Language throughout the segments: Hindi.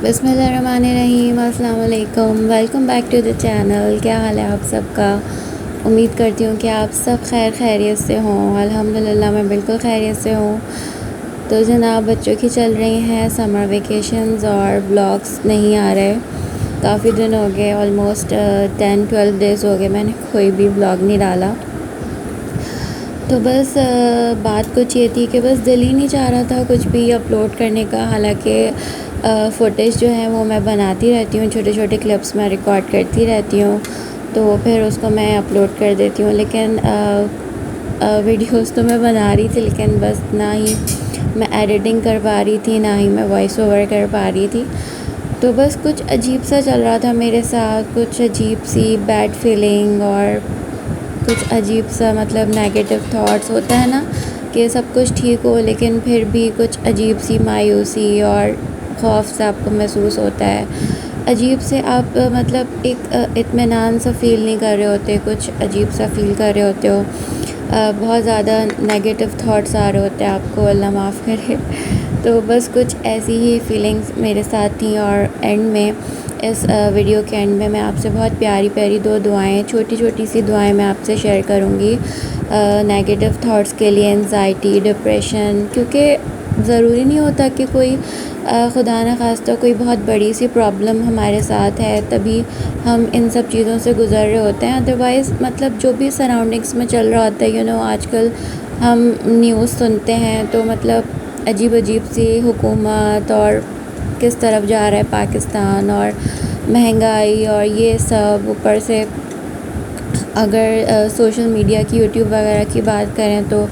बिस्मिल्लाहिर्रहमानिर्रहीम, अस्सलाम वालेकुम। Welcome back to the channel. क्या हाल है आप सबका? उम्मीद करती हूँ कि आप सब खैरियत से हों। अल्हम्दुलिल्लाह मैं बिल्कुल खैरियत से हूँ। तो जनाब, बच्चों की चल रही हैं समर वेकेशंस और व्लॉग्स नहीं आ रहे। काफ़ी दिन हो गए, ऑलमोस्ट 10-12 डेज़ हो गए मैंने कोई भी व्लॉग नहीं डाला। तो बस बात कुछ ये थी कि बस दिल ही नहीं चाह रहा था कुछ भी अपलोड करने का। हालांकि फ़ुटेज जो है वो मैं बनाती रहती हूँ, छोटे छोटे क्लिप्स मैं रिकॉर्ड करती रहती हूँ, तो फिर उसको मैं अपलोड कर देती हूँ। लेकिन वीडियोस तो मैं बना रही थी, लेकिन बस ना ही मैं एडिटिंग कर पा रही थी, ना ही मैं वॉइस ओवर कर पा रही थी। तो बस कुछ अजीब सा चल रहा था मेरे साथ, कुछ अजीब सी बैड फीलिंग और कुछ अजीब सा मतलब नेगेटिव थॉट्स। होता है ना कि सब कुछ ठीक हो लेकिन फिर भी कुछ अजीब सी मायूसी और खौफ सा आपको महसूस होता है। अजीब से आप मतलब एक इत्मीनान सा फ़ील नहीं कर रहे होते, कुछ अजीब सा फ़ील कर रहे होते हो। बहुत ज़्यादा नेगेटिव थॉट्स आ रहे होते हैं आपको, अल्लाह माफ़ करे। तो बस कुछ ऐसी ही फीलिंग्स मेरे साथ थी। और एंड में इस वीडियो के एंड में मैं आपसे बहुत प्यारी प्यारी दो दुआएं, छोटी छोटी सी दुआएं मैं आपसे शेयर करूँगी नेगेटिव थॉट्स के लिए, एंजाइटी, डिप्रेशन। क्योंकि ज़रूरी नहीं होता कि कोई खुदा न खास्ता कोई बहुत बड़ी सी प्रॉब्लम हमारे साथ है तभी हम इन सब चीज़ों से गुज़र रहे होते हैं। अदरवाइज़ मतलब जो भी सराउंडिंग्स में चल रहा होता है, आजकल हम न्यूज़ सुनते हैं तो मतलब अजीब अजीब सी हुकूमत और किस तरफ जा रहा है पाकिस्तान, और महंगाई और ये सब। ऊपर से अगर सोशल मीडिया की, यूट्यूब वगैरह की बात करें तो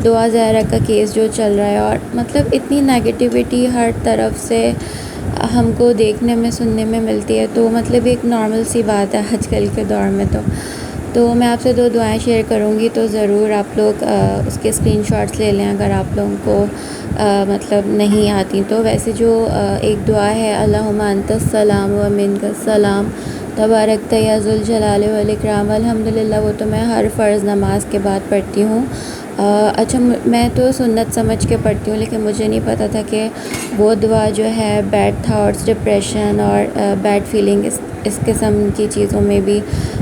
दुआ ज़हरा का केस जो चल रहा है, और मतलब इतनी नेगेटिविटी हर तरफ से हमको देखने में, सुनने में मिलती है। तो मतलब एक नॉर्मल सी बात है आजकल के दौर में। तो मैं आपसे दो दुआएं शेयर करूंगी, तो ज़रूर आप लोग उसके स्क्रीनशॉट्स ले लें अगर आप लोगों को मतलब नहीं आती तो। वैसे जो एक दुआ है, अल्लाहुम्मा अंतस सलाम व मिनकस सलाम तबारक या ज़ुल जलाल वल इकराम, अल्हम्दुलिल्लाह, वो तो मैं हर फ़र्ज़ नमाज के बाद पढ़ती हूँ। अच्छा, मैं तो सुन्नत समझ के पढ़ती हूँ, लेकिन मुझे नहीं पता था कि वो दुआ जो है बैड थाट्स, डिप्रेशन और बैड फीलिंग, इस किस्म की चीज़ों में भी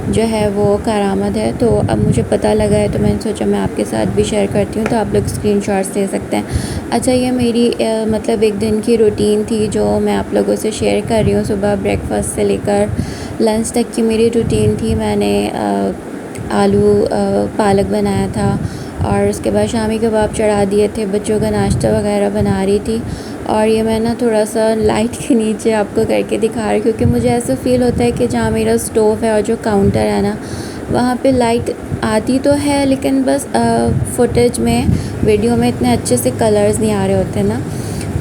जो है वो करामत है। तो अब मुझे पता लगा है तो मैंने सोचा मैं आपके साथ भी शेयर करती हूँ, तो आप लोग स्क्रीनशॉट्स ले सकते हैं। अच्छा, ये मेरी मतलब एक दिन की रूटीन थी जो मैं आप लोगों से शेयर कर रही हूँ। सुबह ब्रेकफास्ट से लेकर लंच तक की मेरी रूटीन थी। मैंने आलू पालक बनाया था और उसके बाद शामी कबाब चढ़ा दिए थे, बच्चों का नाश्ता वगैरह बना रही थी। और ये मैं ना थोड़ा सा लाइट के नीचे आपको करके दिखा रही, क्योंकि मुझे ऐसा फ़ील होता है कि जहाँ मेरा स्टोव है और जो काउंटर है ना, वहाँ पे लाइट आती तो है लेकिन बस फुटेज में, वीडियो में इतने अच्छे से कलर्स नहीं आ रहे होते ना।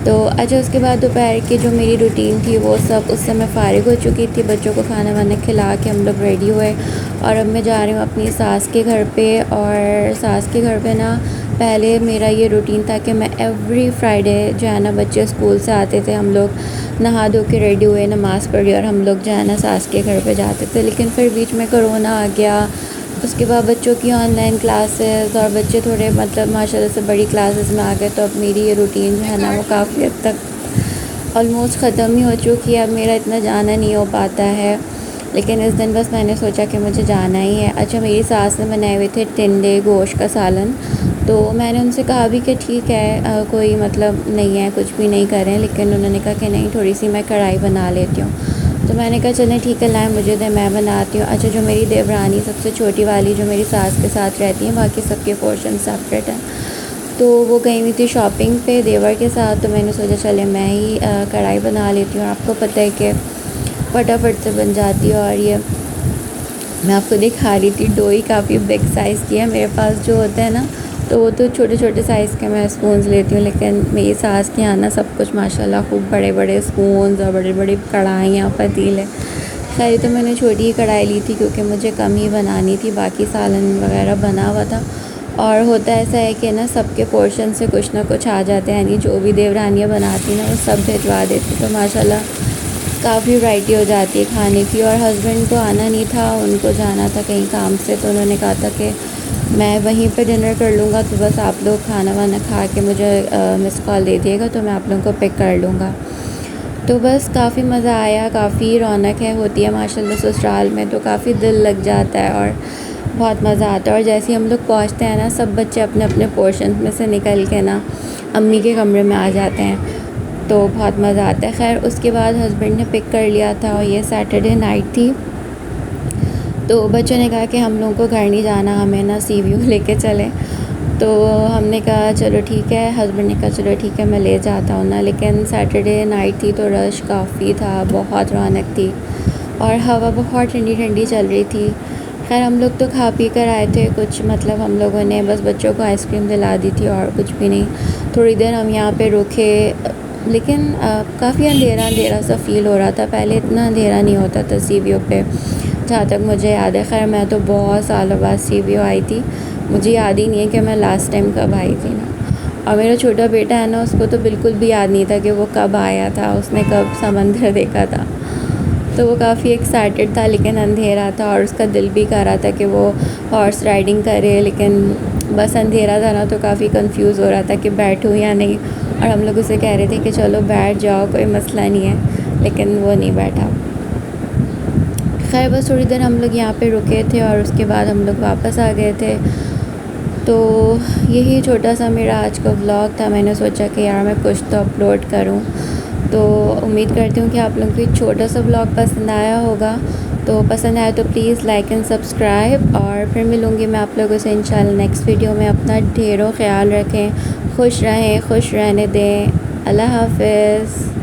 तो अच्छा, उसके बाद दोपहर की जो मेरी रूटीन थी वो सब उस समय फ़ारिग हो चुकी थी। बच्चों को खाना वाना खिला के हम लोग रेडी हुए और अब मैं जा रही हूँ अपनी सास के घर पे। और सास के घर पे ना पहले मेरा ये रूटीन था कि मैं एवरी फ्राइडे जो है ना, बच्चे स्कूल से आते थे, हम लोग नहा धो के रेडी हुए, नमाज़ पढ़ी और हम लोग जो है ना सास के घर पे जाते थे। लेकिन फिर बीच में कोरोना आ गया, उसके बाद बच्चों की ऑनलाइन क्लासेस और बच्चे थोड़े मतलब माशाल्लाह से बड़ी क्लासेस में आ गए। तो अब मेरी ये रूटीन जो है ना वो काफ़ी हद तक ऑलमोस्ट ख़त्म ही हो चुकी है। अब मेरा इतना जाना नहीं हो पाता है, लेकिन इस दिन बस मैंने सोचा कि मुझे जाना ही है। अच्छा, मेरी सास ने बनाए हुए थे टिंडे गोश्त का सालन, तो मैंने उनसे कहा भी कि ठीक है, कोई मतलब नहीं है, कुछ भी नहीं करें, लेकिन उन्होंने कहा कि नहीं, थोड़ी सी मैं कढ़ाई बना लेती हूँ। तो मैंने कहा चलें ठीक है, लाएँ मुझे दे, मैं बनाती हूँ। अच्छा, जो मेरी देवरानी सबसे छोटी वाली जो मेरी सास के साथ रहती हैं, बाकी सबके पोर्शन सेपरेट हैं, तो वो गई हुई थी शॉपिंग पे देवर के साथ। तो मैंने सोचा चले मैं ही कढ़ाई बना लेती हूँ। आपको पता है कि फटाफट से बन जाती है। और ये मैं आपको दिखा रही थी, डोई काफ़ी बिग साइज़ की है मेरे पास जो होता है ना, तो वो तो छोटे छोटे साइज़ के मैं स्पून्स लेती हूँ, लेकिन मेरी सास के यहाँ ना सब कुछ माशाल्लाह खूब बड़े बड़े स्पून्स और बड़ी बड़ी कढ़ाइयाँ, पतीले। खैर, तो मैंने छोटी ही कढ़ाई ली थी क्योंकि मुझे कम ही बनानी थी, बाकी सालन वगैरह बना हुआ था। और होता ऐसा है कि ना सबके पोर्शन से कुछ ना कुछ आ जाते हैं, यानी जो भी देवरानियाँ बनाती ना वो सब भिजवा देती, तो माशाल्लाह काफ़ी वैरायटी हो जाती है खाने की। और हस्बैंड को आना नहीं था, उनको जाना था कहीं काम से, तो उन्होंने कहा था कि मैं वहीं पे डिनर कर लूँगा, तो बस आप लोग खाना वाना खा के मुझे मिस कॉल दे दिएगा तो मैं आप लोगों को पिक कर लूँगा। तो बस काफ़ी मज़ा आया, काफ़ी रौनक होती है माशाल्लाह ससुराल में, तो काफ़ी दिल लग जाता है और बहुत मज़ा आता है। और जैसे ही हम लोग पहुँचते हैं ना, सब बच्चे अपने अपने पोर्शन में से निकल के ना अम्मी के कमरे में आ जाते हैं, तो बहुत मज़ा आता है। खैर उसके बाद हस्बैंड ने पिक कर लिया था और ये सैटरडे नाइट थी, तो बच्चों ने कहा कि हम लोगों को घर नहीं जाना, हमें ना सी व्यू लेके चलें। तो हमने कहा चलो ठीक है, हस्बैंड ने कहा चलो ठीक है मैं ले जाता हूँ ना। लेकिन सैटरडे नाइट थी तो रश काफ़ी था, बहुत रौनक थी और हवा बहुत ठंडी ठंडी चल रही थी। खैर हम लोग तो खा पी कर आए थे कुछ, मतलब हम लोगों ने बस बच्चों को आइसक्रीम दिला दी थी और कुछ भी नहीं। थोड़ी देर हम यहाँ पे रुके, लेकिन काफ़ी अंधेरा अंधेरा सा फ़ील हो रहा था। पहले इतना अंधेरा नहीं होता था सी व्यू पे, जहाँ तक मुझे याद है। खैर मैं तो बहुत सालों बाद सी व्यू आई थी, मुझे याद ही नहीं है कि मैं लास्ट टाइम कब आई थी ना। और मेरा छोटा बेटा है ना, उसको तो बिल्कुल भी याद नहीं था कि वो कब आया था, उसने कब समंदर देखा था। तो वो काफ़ी एक्साइटेड था, लेकिन अंधेरा था और उसका दिल भी कर रहा था कि वो हॉर्स राइडिंग करे, लेकिन बस अंधेरा था ना, तो काफ़ी कंफ्यूज हो रहा था कि बैठूँ या नहीं। और हम लोग उसे कह रहे थे कि चलो बैठ जाओ, कोई मसला नहीं है, लेकिन वो नहीं बैठा। खैर बस थोड़ी देर हम लोग यहाँ पे रुके थे और उसके बाद हम लोग वापस आ गए थे। तो यही छोटा सा मेरा आज का व्लॉग था। मैंने सोचा कि यार मैं कुछ तो अपलोड करूँ, तो उम्मीद करती हूँ कि आप लोगों को एक छोटा सा व्लॉग पसंद आया होगा। तो पसंद आया तो प्लीज़ लाइक एंड सब्सक्राइब, और फिर मिलूँगी मैं आप लोगों से इंशाल्लाह नेक्स्ट वीडियो में। अपना ढेरों ख्याल रखें, खुश रहें, खुश रहने दें। अल्लाह हाफ़िज़।